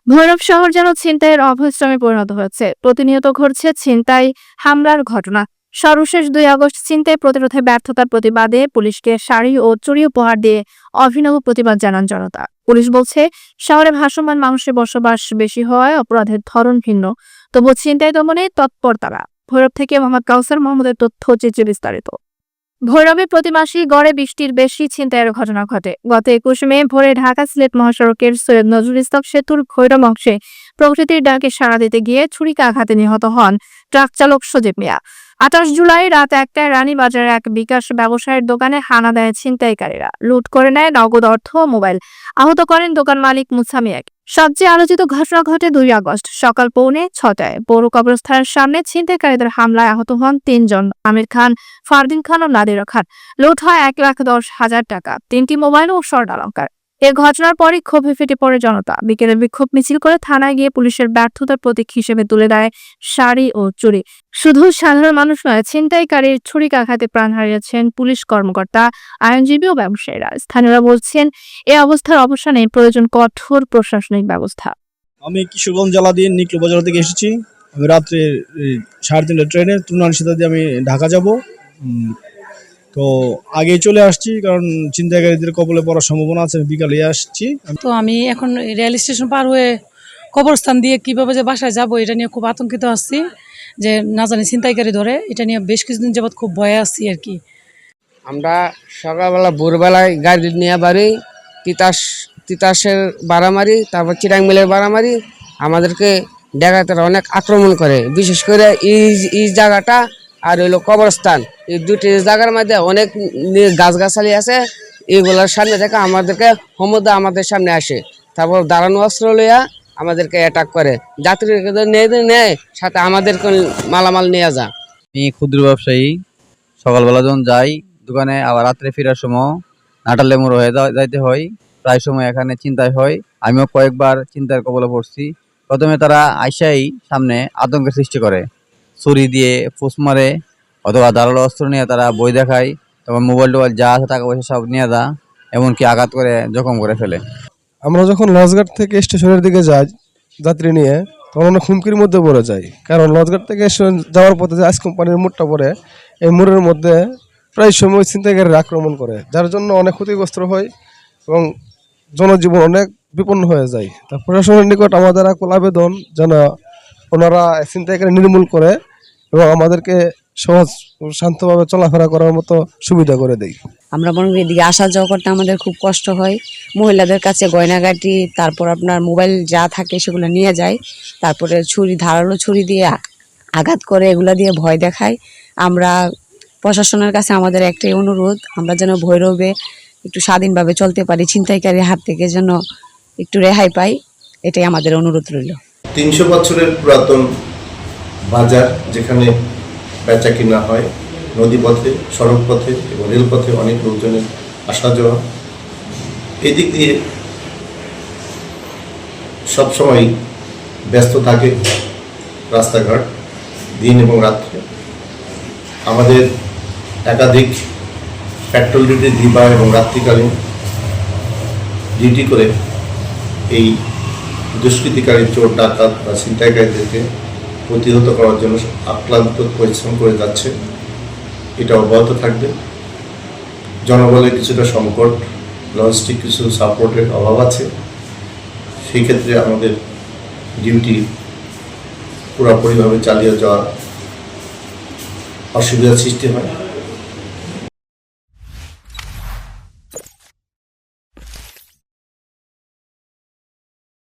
ভৈরব শহর যেন ছিনতাইয়ের অভয়স্থানে পরিণত হয়েছে। প্রতিনিয়ত ঘটছে ছিনতাই, হামলার ঘটনা। সর্বশেষ 2 আগস্ট ছিনতাই প্রতিরোধে ব্যর্থতার প্রতিবাদে পুলিশকে শাড়ি ও চুড়ি উপহার দিয়ে অভিনব প্রতিবাদ জানান জনতা। পুলিশ বলছে, শহরে ভাসমান মানুষের বসবাস বেশি হওয়ায় অপরাধের ধরন ভিন্ন, তবু ছিনতাই দমনে তৎপর তারা। ভৈরব থেকে মোহাম্মদ কাউসার মোহাম্মদের তথ্য চিত্রে বিস্তারিত। ভৈরবে প্রতি মাসেই গড়ে 20টির বেশি ছিনতাইয়ের ঘটনা ঘটে। গত 21 মে ভোরে ঢাকা-সিলেট মহাসড়কের সৈয়দ নজরুল ইসলাম সেতুর ভৈরব অংশে প্রকৃতির ডাকে সাড়া দিতে গিয়ে ছুরিকাঘাতে নিহত হন ট্রাক চালক সজীব মিয়া। 28 জুলাই রাত 1টায় রানীবাজারে এক বিকাশ ব্যবসায়ের দোকানে হানা দেয় ছিনতাইকারীরা। লুট করে নেয় নগদ অর্থ ও মোবাইল। আহত করেন দোকান মালিক মুসা মিয়াকে। সবচেয়ে আলোচিত ঘটনা ঘটে 2 আগস্ট সকাল 6:45 পৌর কবরস্থানের সামনে ছিনতাইকারীদের হামলায় আহত হন 3 জন, আমির খান, ফারদিন খান ও নাদিরা খান। লুট হয় 1,10,000 টাকা, 3টি মোবাইল ও স্বর্ণালংকার। এ ঘটনার পরই ক্ষোভে ফেটে পড়ে জনতা। বিকেলে বিক্ষোভ মিছিল করে থানায় গিয়ে পুলিশের ব্যর্থতার প্রতীক হিসেবে তুলে দেয় শাড়ি ও চুড়ি। শুধু সাধারণ মানুষ নয়, ছিনতাইকারীর ছুরিকাঘাতে প্রাণ হারিয়েছেন পুলিশ কর্মকর্তা, আইনজীবী ও ব্যবসায়ীরা। স্থানীয়রা বলছেন, এ অবস্থার অবসানে প্রয়োজন কঠোর প্রশাসনিক ব্যবস্থা। আমি কিশোরগঞ্জ জেলা দিয়ে নিকলো বাজার থেকে এসেছি। আমি রাত্রে 3:30 ট্রেনে তুলনানিশিতা দিয়ে আমি ঢাকা যাব। তো আগে চলে আসছি, কারণ ছিনতাইকারীদের কবলে পড়ার সম্ভাবনা আছে। বিকালে আসছি। তো আমি এখন রেল স্টেশন পার হয়ে কবরস্থান দিয়ে কিভাবে যে বাসায় যাব এটা নিয়ে খুব আতঙ্কিত আছি, যে না জানি ছিনতাইকারী ধরে। এটা নিয়ে বেশ কিছুদিন যাবৎ খুব ভয়ে আছি আর কি। আমরা সকালবেলা ভোরবেলায় গাড়ি নিয়ে বাড়ি তিতাসের বাড়ামারি, তারপর চিরাং মিলের বাড়ামারি। আমাদেরকে ডাকাতেরা অনেক আক্রমণ করে, বিশেষ করে এই জায়গাটা আর হইলো কবরস্থান। এই দুটি জায়গার মধ্যে অনেক গাছগাছালি আছে। এইগুলোর সামনে থেকে আমাদেরকে আমাদের সামনে আসে, তারপর দাঁড়ানো অস্ত্র লইয়া আমাদেরকে অ্যাটাক করে। যাত্রীকে নেয়, সাথে আমাদেরকে মালামাল নিয়ে যা। আমি ক্ষুদ্র ব্যবসায়ী। সকালবেলা যখন যাই দোকানে, আবার রাত্রে ফেরার সময় নাটালে মোড় হয়ে যাইতে হয়। প্রায় সময় এখানে ছিনতাই হয়। আমিও কয়েকবার ছিনতাইয়ের কবলে পড়ছি। প্রথমে তারা আইসাই সামনে আতঙ্কের সৃষ্টি করে, ছুরি দিয়ে ফুস মারে অথবা ধারালো অস্ত্র নিয়ে তারা বই দেখায়, তখন মোবাইল টোবাইল যা আছে টাকা পয়সা সব নিয়ে যা, এমনকি আঘাত করে জখম করে ফেলে। আমরা যখন লঞ্চঘাট থেকে স্টেশনের দিকে যাই যাত্রী নিয়ে, তখন অনেক হুমকির মধ্যে পড়ে যাই। কারণ লঞ্চঘাট থেকে যাওয়ার পথে যে আইস কোম্পানির মোড়টা পড়ে, এই মোড়ের মধ্যে প্রায় সময় ছিনতাইকারীরা আক্রমণ করে, যার জন্য অনেক ক্ষতিগ্রস্ত হয় এবং জনজীবন অনেক বিপন্ন হয়ে যায়। তা প্রশাসনের নিকট আমাদের আকুল আবেদন যেন ওনারা ছিনতাইকারী নির্মূল করে এবং আমাদেরকে সহজ শান্তভাবে চলাফেরা করার মতো সুবিধা করে দেয়। আমরা বরং এদিকে আসা যাওয়া করতে আমাদের খুব কষ্ট হয়। মহিলাদের কাছে গয়নাগাটি, তারপর আপনার মোবাইল যা থাকে সেগুলো নিয়ে যায়। তারপরে ধারালো ছুরি দিয়ে আঘাত করে, এগুলা দিয়ে ভয় দেখায়। আমরা প্রশাসনের কাছে আমাদের একটাই অনুরোধ, আমরা যেন ভৈরবে একটু স্বাধীনভাবে চলতে পারি, ছিনতাইকারীর হাত থেকে যেন একটু রেহাই পাই, এটাই আমাদের অনুরোধ রইল। 300 বছরের পুরাতন বাজার, যেখানে বেচা কিনা হয়, নদীপথে, সড়ক পথে এবং রেলপথে অনেক লোকজনের আসা যাওয়া। এদিক দিয়ে সবসময় ব্যস্ত থাকে রাস্তাঘাট, দিন এবং রাত্রে। আমাদের একাধিক পেট্রোল ডিউটি দিবা এবং রাত্রিকালীন ডিউটি করে এই দুষ্কৃতিকারী, চোর ডাকাত বা ছিনতাইকারীদেরকে প্রতিহত করার জন্য আক্রান্ত পরিশ্রম করে যাচ্ছে। এটা অব্যাহত থাকবে। জনবলের কিছুটা সংকট, লজিস্টিক কিছু সাপোর্টের অভাব আছে। সেই ক্ষেত্রে আমাদের ডিউটি পুরোপুরিভাবে চালিয়ে যাওয়া অসুবিধার সৃষ্টি হয়।